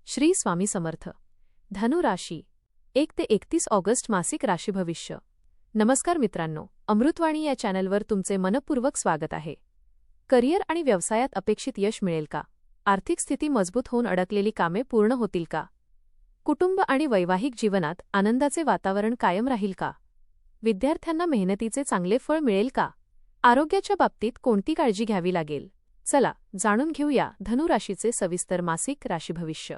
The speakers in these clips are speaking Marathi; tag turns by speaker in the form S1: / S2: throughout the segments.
S1: श्री स्वामी समर्थ. धनु राशी 1 ते 31 ऑगस्ट मासिक राशी भविष्य. नमस्कार मित्रांनो, अमृतवाणी या चॅनलवर तुमचे मनपूर्वक स्वागत आहे. करिअर आणि व्यवसायात अपेक्षित यश मिळेल का? आर्थिक स्थिती मजबूत होऊन अडकलेली कामे पूर्ण होतील का? कुटुंब आणि वैवाहिक जीवनात आनंदाचे वातावरण कायम राहील का? विद्यार्थ्यांना मेहनतीचे चांगले फळ मिळेल का? आरोग्याच्या बाबतीत कोणती काळजी घ्यावी लागेल? चला जाणून घेऊया धनु राशीचे सविस्तर मासिक राशी भविष्य.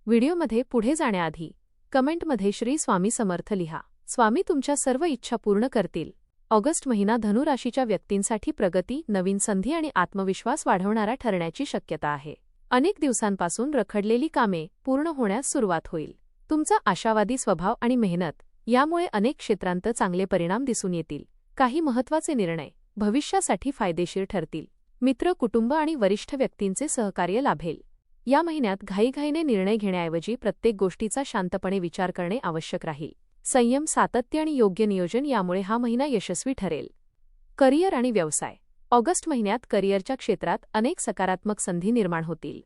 S1: व्हिडिओमध्ये पुढे जाण्याआधी कमेंटमध्ये श्री स्वामी समर्थ लिहा. स्वामी तुमच्या सर्व इच्छा पूर्ण करतील. ऑगस्ट महिना धनु राशीच्या व्यक्तींसाठी प्रगती, नवीन संधी आणि आत्मविश्वास वाढवणारा ठरण्याची शक्यता आहे. अनेक दिवसांपासून रखडलेली कामे पूर्ण होण्यास सुरुवात होईल. तुमचा आशावादी स्वभाव आणि मेहनत यामुळे अनेक क्षेत्रांत चांगले परिणाम दिसून येतील. काही महत्त्वाचे निर्णय भविष्यासाठी फायदेशीर ठरतील. मित्र, कुटुंब आणि वरिष्ठ व्यक्तींचे सहकार्य लाभेल. या महिन्यात घाईघाईने निर्णय घेण्याऐवजी प्रत्येक गोष्टीचा शांतपणे विचार करणे आवश्यक राहील. संयम, सातत्य आणि योग्य नियोजन यामुळे हा महिना यशस्वी ठरेल. करिअर आणि व्यवसाय. ऑगस्ट महिन्यात करिअरच्या क्षेत्रात अनेक सकारात्मक संधी निर्माण होतील.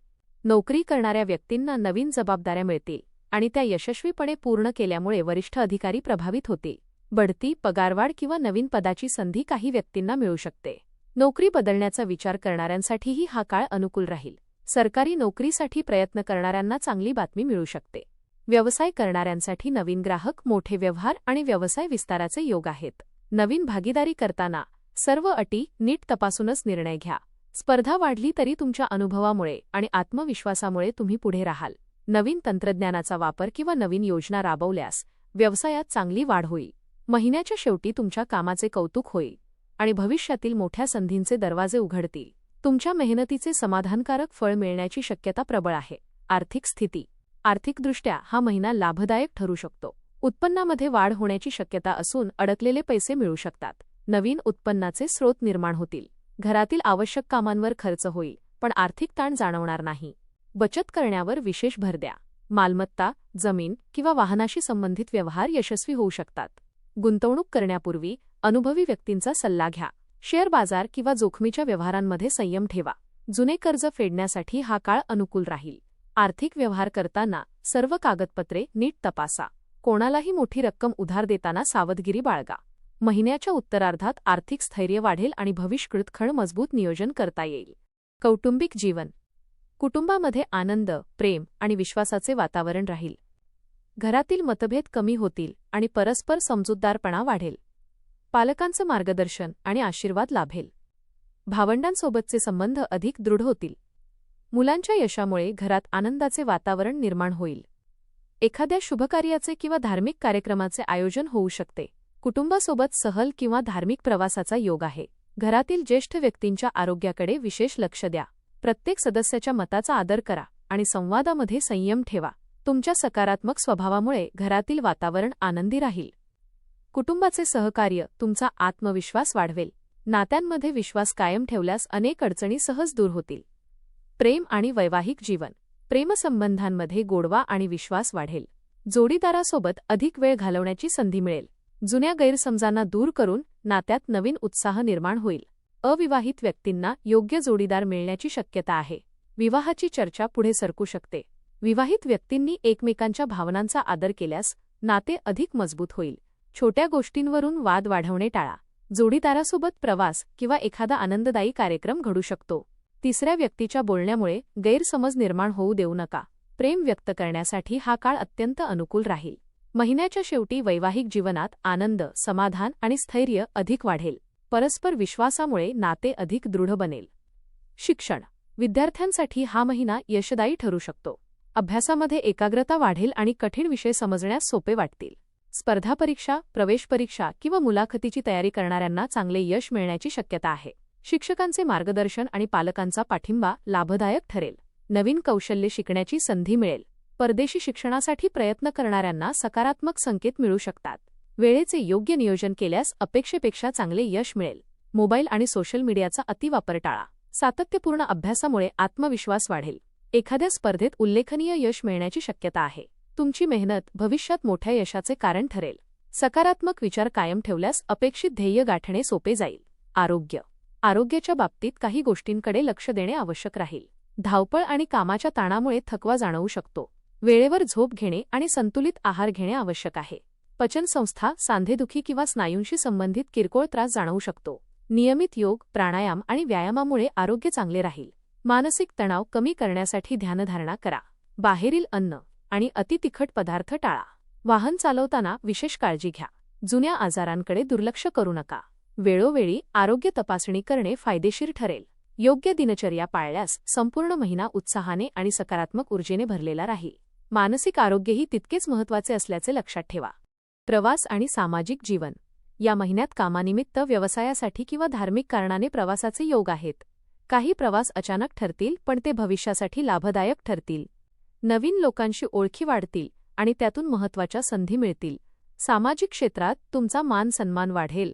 S1: नोकरी करणाऱ्या व्यक्तींना नवीन जबाबदाऱ्या मिळतील आणि त्या यशस्वीपणे पूर्ण केल्यामुळे वरिष्ठ अधिकारी प्रभावित होतील. बढती, पगारवाढ किंवा नवीन पदाची संधी काही व्यक्तींना मिळू शकते. नोकरी बदलण्याचा विचार करणाऱ्यांसाठीही हा काळ अनुकूल राहील. सरकारी नोकरीसाठी प्रयत्न करणाऱ्यांना चांगली बातमी मिळू शकते. व्यवसाय करणाऱ्यांसाठी नवीन ग्राहक, मोठे व्यवहार आणि व्यवसाय विस्ताराचे योग आहेत. नवीन भागीदारी करताना सर्व अटी नीट तपासूनच निर्णय घ्या. स्पर्धा वाढली तरी तुमच्या अनुभवामुळे आणि आत्मविश्वासामुळे तुम्ही पुढे राहाल. नवीन तंत्रज्ञानाचा वापर किंवा नवीन योजना राबवल्यास व्यवसायात चांगली वाढ होईल. महिन्याच्या शेवटी तुमच्या कामाचे कौतुक होईल आणि भविष्यातील मोठ्या संधींचे दरवाजे उघडतील. तुमच्या मेहनतीचे समाधानकारक फळ मिळण्याची शक्यता प्रबळ आहे. आर्थिक स्थिती. आर्थिकदृष्ट्या हा महिना लाभदायक ठरू शकतो. उत्पन्नामध्ये वाढ होण्याची शक्यता असून अडकलेले पैसे मिळू शकतात. नवीन उत्पन्नाचे स्रोत निर्माण होतील. घरातील आवश्यक कामांवर खर्च होईल, पण आर्थिक ताण जाणवणार नाही. बचत करण्यावर विशेष भर द्या. मालमत्ता, जमीन किंवा वाहनाशी संबंधित व्यवहार यशस्वी होऊ शकतात. गुंतवणूक करण्यापूर्वी अनुभवी व्यक्तींचा सल्ला घ्या. शेअर बाजार किंवा जोखमीच्या व्यवहारांमध्ये संयम ठेवा. जुने कर्ज फेडण्यासाठी हा काळ अनुकूल राहील. आर्थिक व्यवहार करताना सर्व कागदपत्रे नीट तपासा. कोणालाही मोठी रक्कम उधार देताना सावधगिरी बाळगा. महिन्याच्या उत्तरार्धात आर्थिक स्थैर्य वाढेल आणि भविष्यकृत खण मजबूत नियोजन करता येईल. कौटुंबिक जीवन. कुटुंबामध्ये आनंद, प्रेम आणि विश्वासाचे वातावरण राहील. घरातील मतभेद कमी होतील आणि परस्पर समजूतदारपणा वाढेल. पालकांचं मार्गदर्शन आणि आशीर्वाद लाभेल. भावंडांसोबतचे संबंध अधिक दृढ होतील. मुलांच्या यशामुळे घरात आनंदाचे वातावरण निर्माण होईल. एखाद्या शुभकार्याचे किंवा धार्मिक कार्यक्रमाचे आयोजन होऊ शकते. कुटुंबासोबत सहल किंवा धार्मिक प्रवासाचा योग आहे. घरातील ज्येष्ठ व्यक्तींच्या आरोग्याकडे विशेष लक्ष द्या. प्रत्येक सदस्याच्या मताचा आदर करा आणि संवादामध्ये संयम ठेवा. तुमच्या सकारात्मक स्वभावामुळे घरातील वातावरण आनंदी राहील. कुटुंबाचे सहकार्य तुमचा आत्मविश्वास वाढवेल. नात्यांमध्ये विश्वास कायम ठेवल्यास अनेक अडचणी सहज दूर होतील. प्रेम आणि वैवाहिक जीवन. प्रेमसंबंधांमध्ये गोडवा आणि विश्वास वाढेल. जोडीदारासोबत अधिक वेळ घालवण्याची संधी मिळेल. जुन्या गैरसमजांना दूर करून नात्यात नवीन उत्साह निर्माण होईल. अविवाहित व्यक्तींना योग्य जोडीदार मिळण्याची शक्यता आहे. विवाहाची चर्चा पुढे सरकू शकते. विवाहित व्यक्तींनी एकमेकांच्या भावनांचा आदर केल्यास नाते अधिक मजबूत होईल. छोट्या गोष्टींवरून वाद वाढवणे टाळा. जोडीदारासोबत प्रवास किंवा एखादा आनंददायी कार्यक्रम घडू शकतो. तिसऱ्या व्यक्तीच्या बोलण्यामुळे गैरसमज निर्माण होऊ देऊ नका. प्रेम व्यक्त करण्यासाठी हा काळ अत्यंत अनुकूल राहील. महिन्याच्या शेवटी वैवाहिक जीवनात आनंद, समाधान आणि स्थैर्य अधिक वाढेल. परस्पर विश्वासामुळे नाते अधिक दृढ बनेल. शिक्षण. विद्यार्थ्यांसाठी हा महिना यशदायी ठरू शकतो. अभ्यासामध्ये एकाग्रता वाढेल आणि कठीण विषय समजण्यास सोपे वाटतील. स्पर्धा परीक्षा, प्रवेश परीक्षा किंवा मुलाखतीची तयारी करणाऱ्यांना चांगले यश मिळण्याची शक्यता आहे. शिक्षकांचे मार्गदर्शन आणि पालकांचा पाठिंबा लाभदायक ठरेल. नवीन कौशल्ये शिकण्याची संधी मिळेल. परदेशी शिक्षणासाठी प्रयत्न करणाऱ्यांना सकारात्मक संकेत मिळू शकतात. वेळेचे योग्य नियोजन केल्यास अपेक्षेपेक्षा चांगले यश मिळेल. मोबाईल आणि सोशल मीडियाचा अतिवापर टाळा. सातत्यपूर्ण अभ्यासामुळे आत्मविश्वास वाढेल. एखाद्या स्पर्धेत उल्लेखनीय यश मिळण्याची शक्यता आहे. तुमची मेहनत भविष्यात मोठ्या यशाचे कारण ठरेल. सकारात्मक विचार कायम ठेवल्यास अपेक्षित ध्येय गाठणे सोपे जाईल. आरोग्य. आरोग्याच्या बाबतीत काही गोष्टींकडे लक्ष देणे आवश्यक राहील. धावपळ आणि कामाच्या ताणामुळे थकवा जाणवू शकतो. वेळेवर झोप घेणे आणि संतुलित आहार घेणे आवश्यक आहे. पचनसंस्था, सांधेदुखी किंवा स्नायूंशी संबंधित किरकोळ त्रास जाणवू शकतो. नियमित योग, प्राणायाम आणि व्यायामामुळे आरोग्य चांगले राहील. मानसिक तणाव कमी करण्यासाठी ध्यानधारणा करा. बाहेरील अन्न आणि अतितिखट पदार्थ टाळा. वाहन चालवताना विशेष काळजी घ्या. जुन्या आजारांकडे दुर्लक्ष करू नका. वेळोवेळी आरोग्य तपासणी करणे फायदेशीर ठरेल. योग्य दिनचर्या पाळल्यास संपूर्ण महिना उत्साहाने आणि सकारात्मक ऊर्जेने भरलेला राहील. मानसिक आरोग्यही तितकेच महत्त्वाचे असल्याचे लक्षात ठेवा. प्रवास आणि सामाजिक जीवन. या महिन्यात कामानिमित्त, व्यवसायासाठी किंवा धार्मिक कारणाने प्रवासाचे योग आहेत. काही प्रवास अचानक ठरतील, पण ते भविष्यासाठी लाभदायक ठरतील. नवीन लोकांशी ओळखी वाढतील आणि त्यातून महत्त्वाच्या संधी मिळतील. सामाजिक क्षेत्रात तुमचा मान सन्मान वाढेल.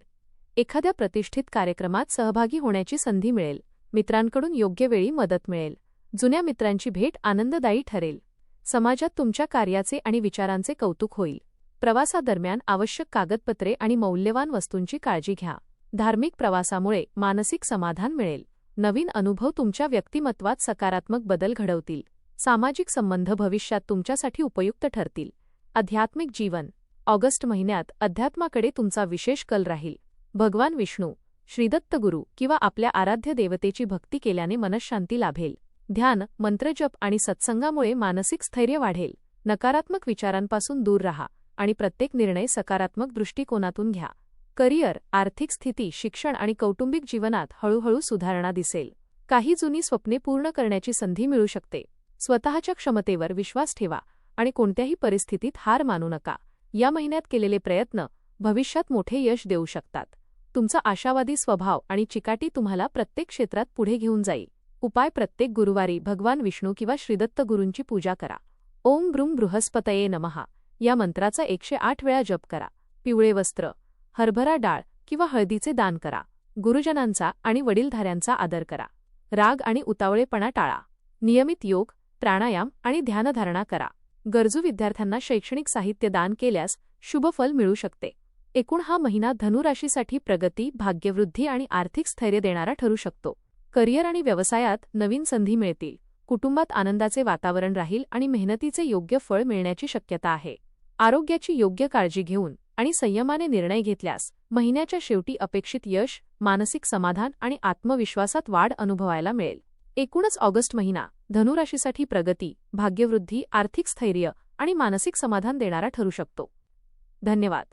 S1: एखाद्या प्रतिष्ठित कार्यक्रमात सहभागी होण्याची संधी मिळेल. मित्रांकडून योग्य वेळी मदत मिळेल. जुन्या मित्रांची भेट आनंददायी ठरेल. समाजात तुमच्या कार्याचे आणि विचारांचे कौतुक होईल. प्रवासादरम्यान आवश्यक कागदपत्रे आणि मौल्यवान वस्तूंची काळजी घ्या. धार्मिक प्रवासामुळे मानसिक समाधान मिळेल. नवीन अनुभव तुमच्या व्यक्तिमत्वात सकारात्मक बदल घडवतील. सामाजिक संबंध भविष्यात तुमच्यासाठी उपयुक्त ठरतील. आध्यात्मिक जीवन. ऑगस्ट महिन्यात अध्यात्माकडे तुमचा विशेष कल राहील. भगवान विष्णू, श्रीदत्त गुरु किंवा आपल्या आराध्य देवतेची भक्ती केल्याने मनःशांती लाभेल. ध्यान, मंत्रजप आणि सत्संगामुळे मानसिक स्थैर्य वाढेल. नकारात्मक विचारांपासून दूर राहा आणि प्रत्येक निर्णय सकारात्मक दृष्टिकोनातून घ्या. करिअर, आर्थिक स्थिती, शिक्षण आणि कौटुंबिक जीवनात हळूहळू सुधारणा दिसेल. काही जुनी स्वप्ने पूर्ण करण्याची संधी मिळू शकते. स्वतःच्या क्षमतेवर विश्वास ठेवा आणि कोणत्याही परिस्थितीत हार मानू नका. या महिन्यात केलेले प्रयत्न भविष्यात मोठे यश देऊ शकतात. तुमचा आशावादी स्वभाव आणि चिकाटी तुम्हाला प्रत्येक क्षेत्रात पुढे घेऊन जाईल. उपाय: प्रत्येक गुरुवारी भगवान विष्णू किंवा श्रीदत्त गुरूंची पूजा करा. ओम ब्रूम बृहस्पतये नमः या मंत्राचा 108 वेळा जप करा. पिवळे वस्त्र, हरभरा डाळ किंवा हळदीचे दान करा. गुरुजनांचा आणि वडीलधाऱ्यांचा आदर करा. राग आणि उतावळेपणा टाळा. नियमित योग, प्राणायाम आणि ध्यानधारणा करा. गरजू विद्यार्थ्यांना शैक्षणिक साहित्य दान केल्यास शुभ फल मिळू शकते. एकूण हा महिना धनुराशीसाठी प्रगती, भाग्यवृद्धी आणि आर्थिक स्थैर्य देणारा ठरू शकतो. करिअर आणि व्यवसायात नवीन संधी मिळतील. कुटुंबात आनंदाचे वातावरण राहील आणि मेहनतीचे योग्य फळ मिळण्याची शक्यता आहे. आरोग्याची योग्य काळजी घेऊन आणि संयमाने निर्णय घेतल्यास महिन्याच्या शेवटी अपेक्षित यश, मानसिक समाधान आणि आत्मविश्वासात वाढ अनुभवायला मिळेल. एकूणच ऑगस्ट महिना धनुराशीसाठी प्रगती, भाग्यवृद्धी, आर्थिक स्थैर्य आणि मानसिक समाधान देणारा ठरू शकतो. धन्यवाद.